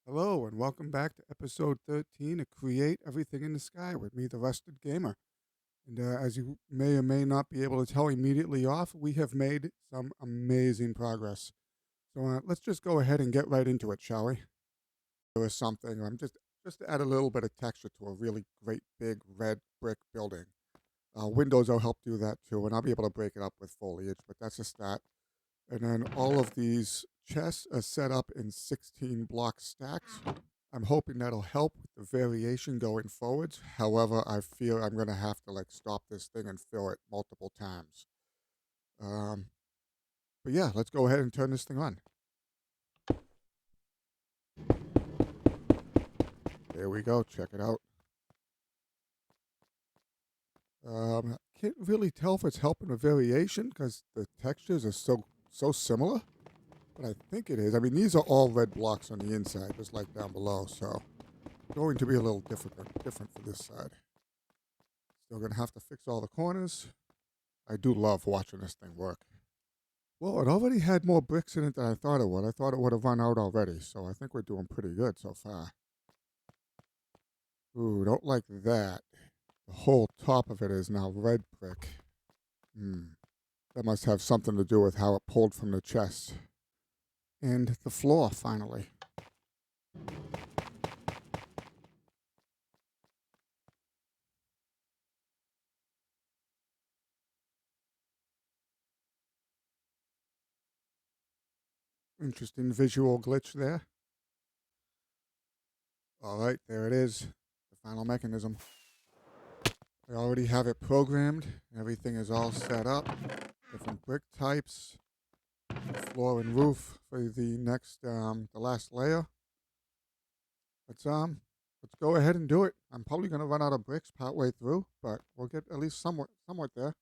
Hello, and welcome back to episode 13 of Create Everything in the Sky with me, the Rusted Gamer. And as you may or may not be able to tell immediately off, we have made some amazing progress. So let's just go ahead and get right into it, shall we? Or something. Just to add a little bit of texture to a really great big red brick building. Windows will help do that too, and I'll be able to break it up with foliage, but that's just that. And then all of these chests are set up in 16 block stacks. I'm hoping that'll help with the variation going forwards. However, I fear I'm going to have to stop this thing and fill it multiple times. Um, but yeah, let's go ahead and turn this thing on. There we go. Check it out. Can't really tell if it's helping with variation because the textures are so similar. But I think it is. I mean, these are all red blocks on the inside, just like down below. So going to be a little different for this side. Still gonna have to fix all the corners. I do love watching this thing work. Well, it already had more bricks in it than I thought it would. I thought it would have run out already, so I think we're doing pretty good so far. Ooh, don't like that. The whole top of it is now red brick. Hmm. That must have something to do with how it pulled from the chest. And the floor, finally. Interesting visual glitch there. All right, there it is. The final mechanism. I already have it programmed. Everything is all set up. Different brick types, floor and roof for the last layer. Let's go ahead and do it. I'm probably gonna run out of bricks partway through, but we'll get at least somewhat there.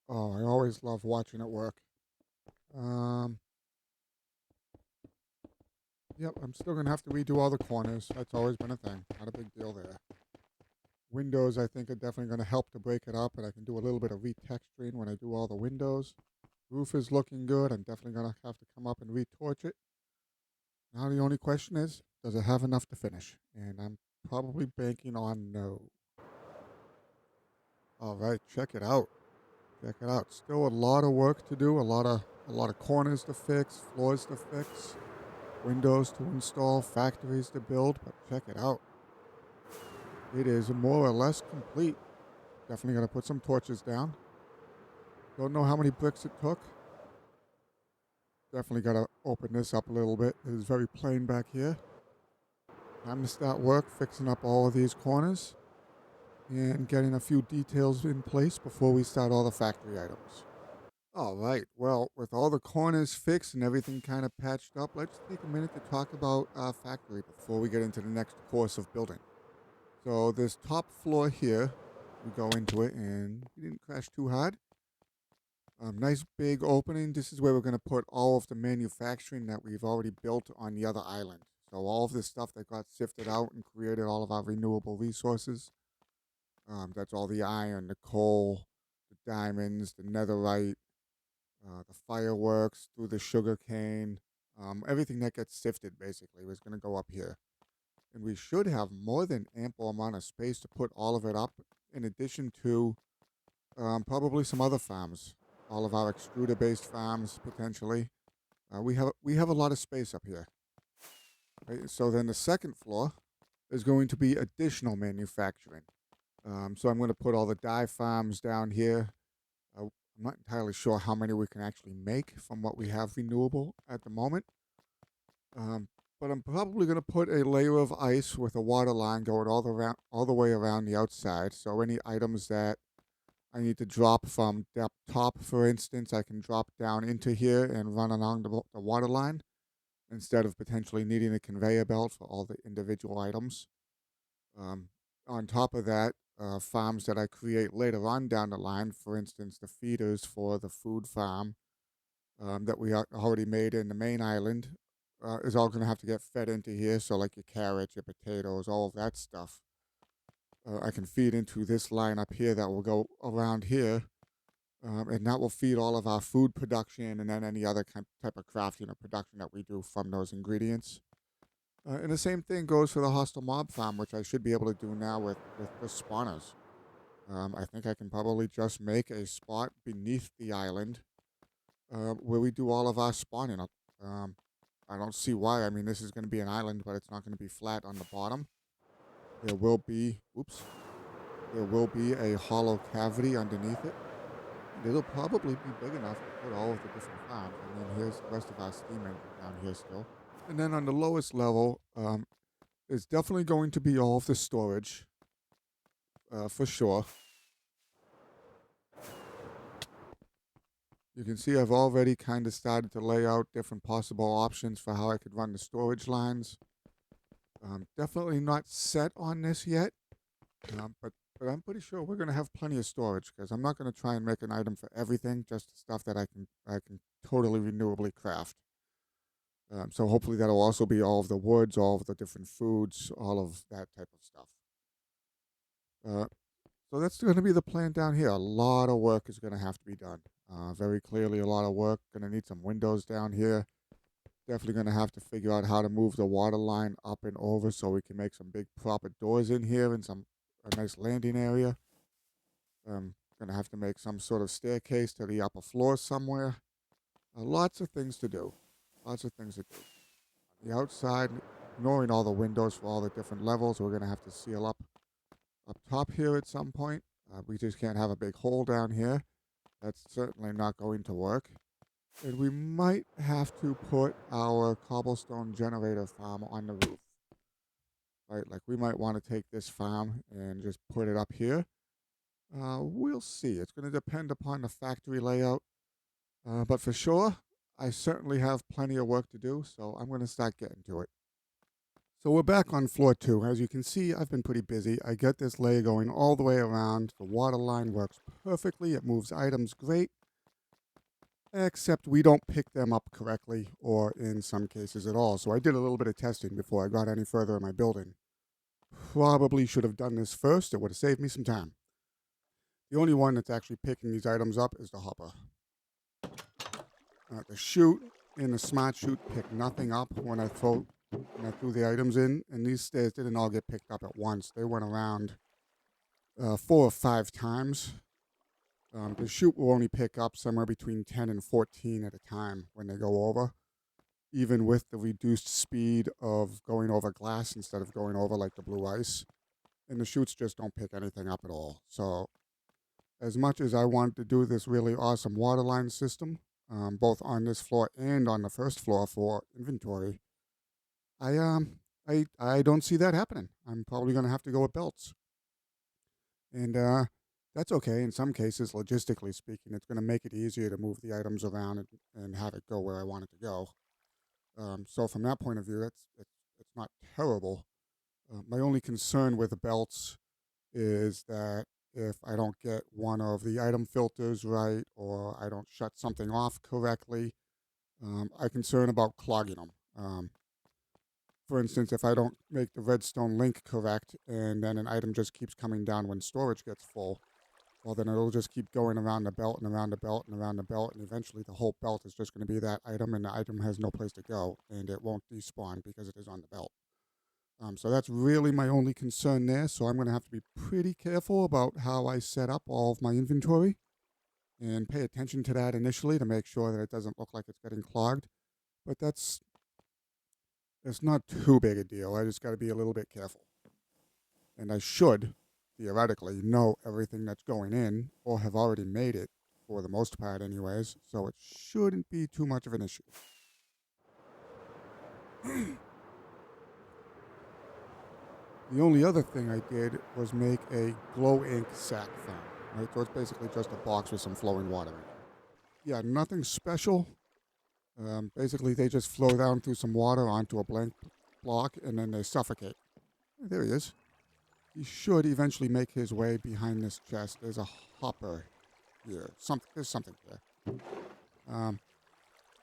Oh, I always love watching it work. Um, yep, I'm still gonna have to redo all the corners. That's always been a thing. Not a big deal there. Windows, I think, are definitely gonna help to break it up, and I can do a little bit of retexturing when I do all the windows. Roof is looking good. I'm definitely gonna have to come up and retorch it. Now the only question is, does it have enough to finish? And I'm probably banking on no. All right, check it out. Check it out. Still a lot of work to do. A lot of corners to fix, floors to fix, windows to install, factories to build. But check it out. It is more or less complete. Definitely gonna put some torches down. Don't know how many bricks it took. Definitely gotta open this up a little bit. It is very plain back here. Time to start work fixing up all of these corners and getting a few details in place before we start all the factory items. All right. Well, with all the corners fixed and everything kind of patched up, let's take a minute to talk about our factory before we get into the next course of building. So this top floor here, we go into it and we didn't crash too hard. Nice big opening. This is where we're going to put all of the manufacturing that we've already built on the other island. So all of this stuff that got sifted out and created all of our renewable resources. That's all the iron, the coal, the diamonds, the netherite, the fireworks, through the sugar cane. Everything that gets sifted basically was going to go up here. And we should have more than ample amount of space to put all of it up, in addition to probably some other farms. All of our extruder-based farms, potentially. We have a lot of space up here. Right? So then the second floor is going to be additional manufacturing. So I'm going to put all the dye farms down here. I'm not entirely sure how many we can actually make from what we have renewable at the moment. Um, but I'm probably going to put a layer of ice with a water line going all the way around the outside. So any items that I need to drop from the top, for instance, I can drop down into here and run along the water line instead of potentially needing a conveyor belt for all the individual items. Um, on top of that, farms that I create later on down the line, for instance, the feeders for the food farm that we already made in the main island, is all going to have to get fed into here. So, like your carrots, your potatoes, all of that stuff. I can feed into this line up here that will go around here, and that will feed all of our food production and then any other type of crafting or production that we do from those ingredients. And the same thing goes for the hostile mob farm, which I should be able to do now with the spawners. I think I can probably just make a spot beneath the island where we do all of our spawning. I don't see why. I mean, this is going to be an island, but it's not going to be flat on the bottom. There will be, oops, there will be a hollow cavity underneath it. And it'll probably be big enough to put all of the different farms. I mean, here's the rest of our steam engine down here still. And then on the lowest level, it's definitely going to be all of the storage, for sure. You can see I've already kind of started to lay out different possible options for how I could run the storage lines. Definitely not set on this yet, but I'm pretty sure we're going to have plenty of storage because I'm not going to try and make an item for everything, just stuff that I can totally renewably craft. So hopefully that'll also be all of the woods, all of the different foods, all of that type of stuff. So that's going to be the plan down here. A lot of work is going to have to be done. Very clearly a lot of work. Going to need some windows down here. Definitely going to have to figure out how to move the water line up and over so we can make some big proper doors in here and a nice landing area. Going to have to make some sort of staircase to the upper floor somewhere. Lots of things to do. Lots of things to do. On the outside, ignoring all the windows for all the different levels, we're going to have to seal up top here at some point. We just can't have a big hole down here. That's certainly not going to work. And we might have to put our cobblestone generator farm on the roof. Right, like we might want to take this farm and just put it up here. We'll see. It's going to depend upon the factory layout. But for sure, I certainly have plenty of work to do, so I'm going to start getting to it. So we're back on floor 2. As you can see, I've been pretty busy. I get this layer going all the way around. The water line works perfectly. It moves items great. Except we don't pick them up correctly, or in some cases at all. So I did a little bit of testing before I got any further in my building. Probably should have done this first. It would have saved me some time. The only one that's actually picking these items up is the hopper. The chute and the smart chute pick nothing up when I threw the items in, and these stairs didn't all get picked up at once. They went around 4 or 5 times. The chute will only pick up somewhere between 10 and 14 at a time when they go over, even with the reduced speed of going over glass instead of going over like the blue ice. And the chutes just don't pick anything up at all. So as much as I wanted to do this really awesome waterline system, both on this floor and on the first floor for inventory, I don't see that happening. I'm probably going to have to go with belts. And that's okay. In some cases, logistically speaking, it's going to make it easier to move the items around and have it go where I want it to go. So from that point of view, it's not terrible. My only concern with the belts is that if I don't get one of the item filters right, or I don't shut something off correctly, I'm concerned about clogging them. For instance, if I don't make the redstone link correct and then an item just keeps coming down when storage gets full, well, then it'll just keep going around the belt and around the belt and around the belt, and eventually the whole belt is just going to be that item, and the item has no place to go, and it won't despawn because it is on the belt. So that's really my only concern there, so I'm going to have to be pretty careful about how I set up all of my inventory and pay attention to that initially to make sure that it doesn't look like it's getting clogged. But it's not too big a deal. I just got to be a little bit careful. And I should, theoretically, know everything that's going in, or have already made it, for the most part anyways, so it shouldn't be too much of an issue. The only other thing I did was make a glow ink sack farm, right? So it's basically just a box with some flowing water in it. Yeah, nothing special. Basically, they just flow down through some water onto a blank block, and then they suffocate. There he is. He should eventually make his way behind this chest. There's a hopper here. There's something there.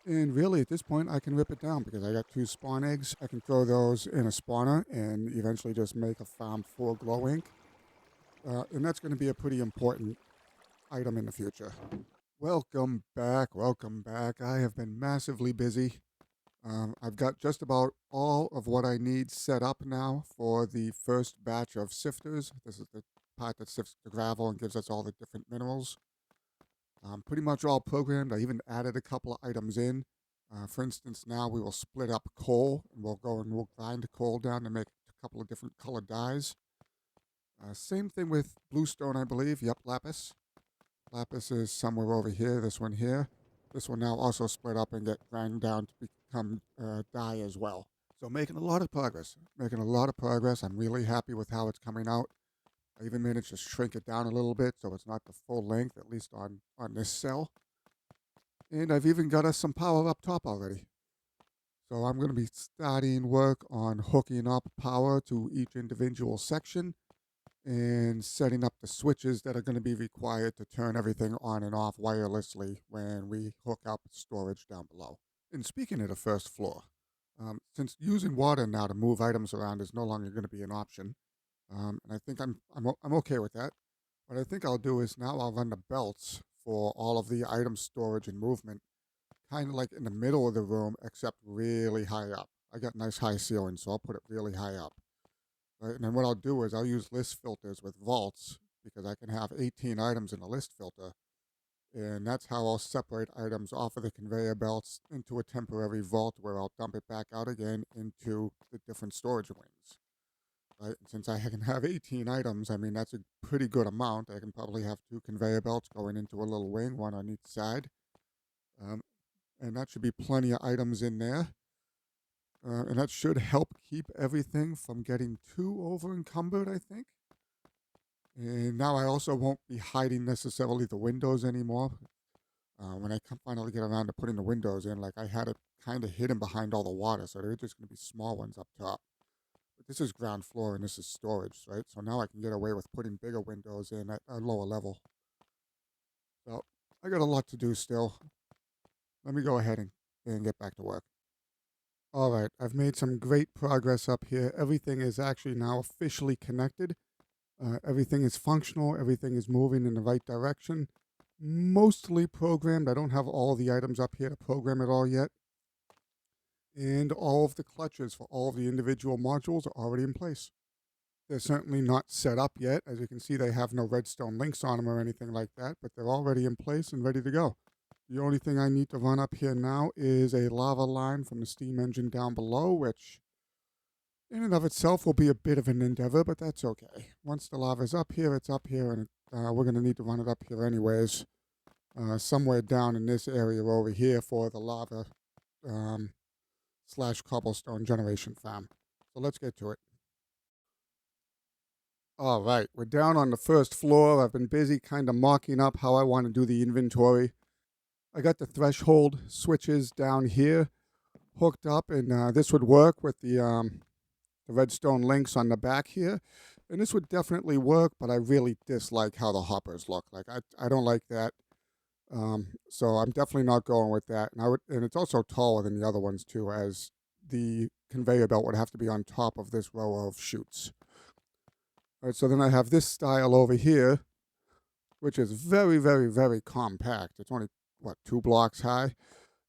And really, at this point, I can rip it down because I got 2 spawn eggs. I can throw those in a spawner and eventually just make a farm for glow ink. and that's going to be a pretty important item in the future. Welcome back. Welcome back. I have been massively busy. I've got just about all of what I need set up now for the first batch of sifters. This is the part that sifts the gravel and gives us all the different minerals. Pretty much all programmed. I even added a couple of items in. For instance, now we will split up coal and we'll go and we'll grind coal down to make a couple of different colored dyes. Same thing with bluestone, I believe. Yep, lapis. Lapis is somewhere over here, this one here. This will now also split up and get ground down to become dye as well. So making a lot of progress. Making a lot of progress. I'm really happy with how it's coming out. I even managed to shrink it down a little bit so it's not the full length, at least on this cell. And I've even got us some power up top already. So I'm going to be starting work on hooking up power to each individual section and setting up the switches that are going to be required to turn everything on and off wirelessly when we hook up storage down below. And speaking of the first floor, since using water now to move items around is no longer going to be an option, and I think I'm okay with that. What I think I'll do is now I'll run the belts for all of the item storage and movement, kind of like in the middle of the room, except really high up. I got nice high ceilings, so I'll put it really high up. Right? And then what I'll do is I'll use list filters with vaults because I can have 18 items in a list filter. And that's how I'll separate items off of the conveyor belts into a temporary vault where I'll dump it back out again into the different storage wings. Right? And since I can have 18 items, I mean, that's a pretty good amount. I can probably have 2 conveyor belts going into a little wing, one on each side. And that should be plenty of items in there. And that should help keep everything from getting too over encumbered, I think. And now I also won't be hiding necessarily the windows anymore. When I finally get around to putting the windows in, like I had it kind of hidden behind all the water, so they're just going to be small ones up top. But this is ground floor and this is storage, right? So now I can get away with putting bigger windows in at a lower level. So I got a lot to do still. Let me go ahead and get back to work. All right, I've made some great progress up here. Everything is actually now officially connected. Everything is functional. Everything is moving in the right direction. Mostly programmed. I don't have all the items up here to program it all yet. And all of the clutches for all of the individual modules are already in place. They're certainly not set up yet. As you can see, they have no redstone links on them or anything like that, but they're already in place and ready to go. The only thing I need to run up here now is a lava line from the steam engine down below, which in and of itself will be a bit of an endeavor, but that's okay. Once the lava's up here, it's up here, and we're going to need to run it up here anyways, somewhere down in this area over here for the lava / cobblestone generation farm. So let's get to it. All right, we're down on the first floor. I've been busy kind of mocking up how I want to do the inventory. I got the threshold switches down here hooked up, and this would work with the redstone links on the back here. And this would definitely work, but I really dislike how the hoppers look. Like, I don't like that. So I'm definitely not going with that. And it's also taller than the other ones too, as the conveyor belt would have to be on top of this row of chutes. All right, so then I have this style over here, which is very, very, very compact. It's only, 2 blocks high?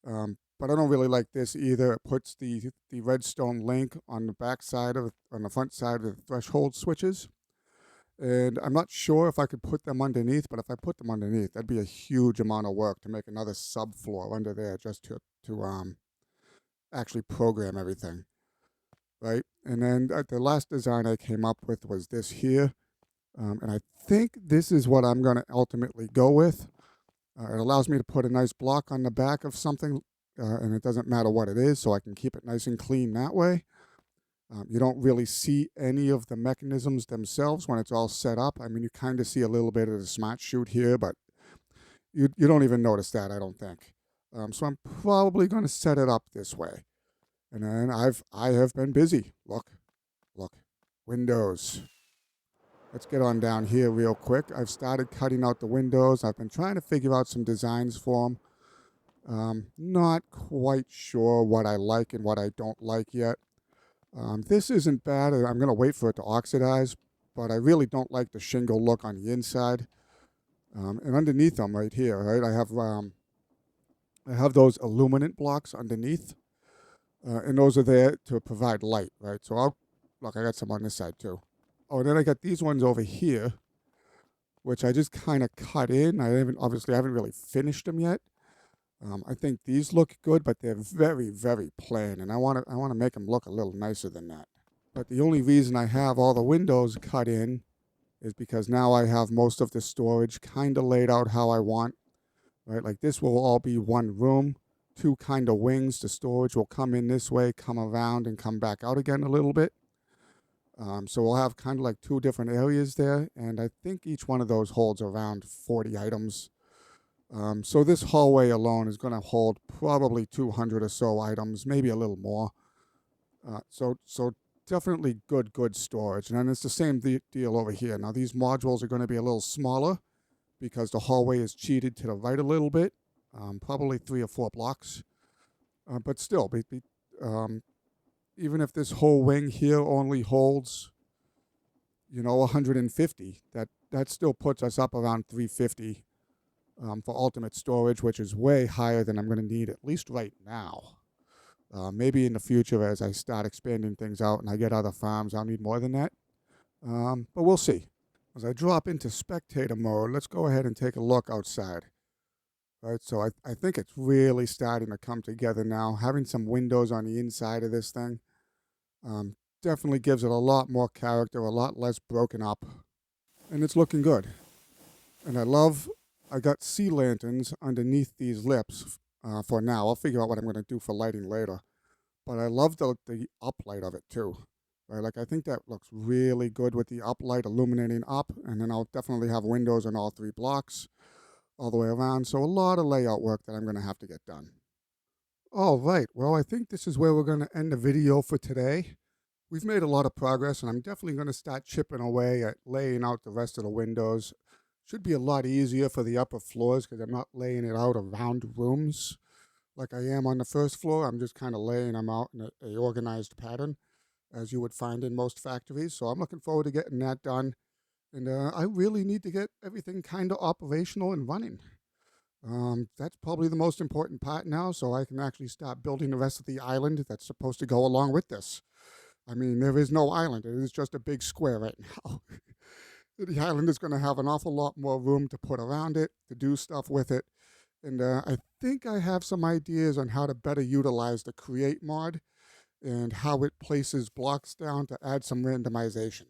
But I don't really like this either. It puts the redstone link on the back side on the front side of the threshold switches. And I'm not sure if I could put them underneath, but if I put them underneath, that'd be a huge amount of work to make another subfloor under there just to actually program everything, right? And then the last design I came up with was this here. And I think this is what I'm going to ultimately go with. It allows me to put a nice block on the back of something, and it doesn't matter what it is, so I can keep it nice and clean that way. You don't really see any of the mechanisms themselves when it's all set up. I mean, you kind of see a little bit of the smart chute here, but you don't even notice that, I don't think. So I'm probably going to set it up this way. And then I have been busy. Look, windows. Let's get on down here real quick. I've started cutting out the windows. I've been trying to figure out some designs for them. Not quite sure what I like and what I don't like yet. This isn't bad. I'm going to wait for it to oxidize. but I really don't like the shingle look on the inside. And underneath them right here, right, I have those illuminant blocks underneath, and those are there to provide light, right? So look, I got some on this side too. Oh, and then I got these ones over here, which I just kind of cut in. I haven't really finished them yet. I think these look good, but they're very, very plain, and I want to make them look a little nicer than that. But the only reason I have all the windows cut in is because now I have most of the storage kind of laid out how I want, right? Like this will all be one room, two kind of wings. The storage will come in this way, come around, and come back out again a little bit. So we'll have kind of like two different areas there, and I think each one of those holds around 40 items. So this hallway alone is going to hold probably 200 or so items, maybe a little more. So definitely good storage. And then it's the same deal over here. Now these modules are going to be a little smaller because the hallway is cheated to the right a little bit, probably 3 or 4 blocks. But still, even if this whole wing here only holds, 150, that still puts us up around 350 for ultimate storage, which is way higher than I'm going to need, at least right now. Maybe in the future, as I start expanding things out and I get other farms, I'll need more than that. But we'll see. As I drop into spectator mode, let's go ahead and take a look outside. Right, so I think it's really starting to come together now. Having some windows on the inside of this thing definitely gives it a lot more character, a lot less broken up. And it's looking good. And I got sea lanterns underneath these lips for now. I'll figure out what I'm going to do for lighting later. But I love the uplight of it too. Right, like I think that looks really good with the uplight illuminating up. And then I'll definitely have windows on all 3 blocks all the way around. So a lot of layout work that I'm going to have to get done. All right, well, I think this is where we're going to end the video for today. We've made a lot of progress, and I'm definitely going to start chipping away at laying out the rest of the windows. Should be a lot easier for the upper floors because I'm not laying it out around rooms like I am on the first floor. I'm just kind of laying them out in a organized pattern, as you would find in most factories. So I'm looking forward to getting that done. And I really need to get everything kind of operational and running. That's probably the most important part now, so I can actually start building the rest of the island that's supposed to go along with this. I mean, there is no island. It is just a big square right now. The island is going to have an awful lot more room to put around it, to do stuff with it. And I think I have some ideas on how to better utilize the Create mod and how it places blocks down to add some randomization.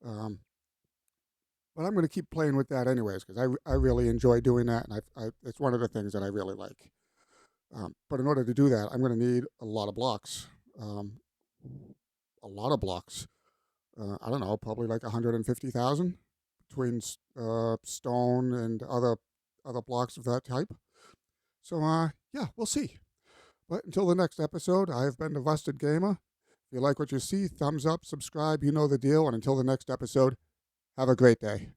But I'm going to keep playing with that anyways because I really enjoy doing that, and it's one of the things that I really like. But in order to do that, I'm going to need a lot of blocks. A lot of blocks. I don't know, probably like 150,000 between stone and other blocks of that type. So, yeah, we'll see. But until the next episode, I have been the Rusted Gamer. If you like what you see, thumbs up, subscribe, you know the deal. And until the next episode, have a great day.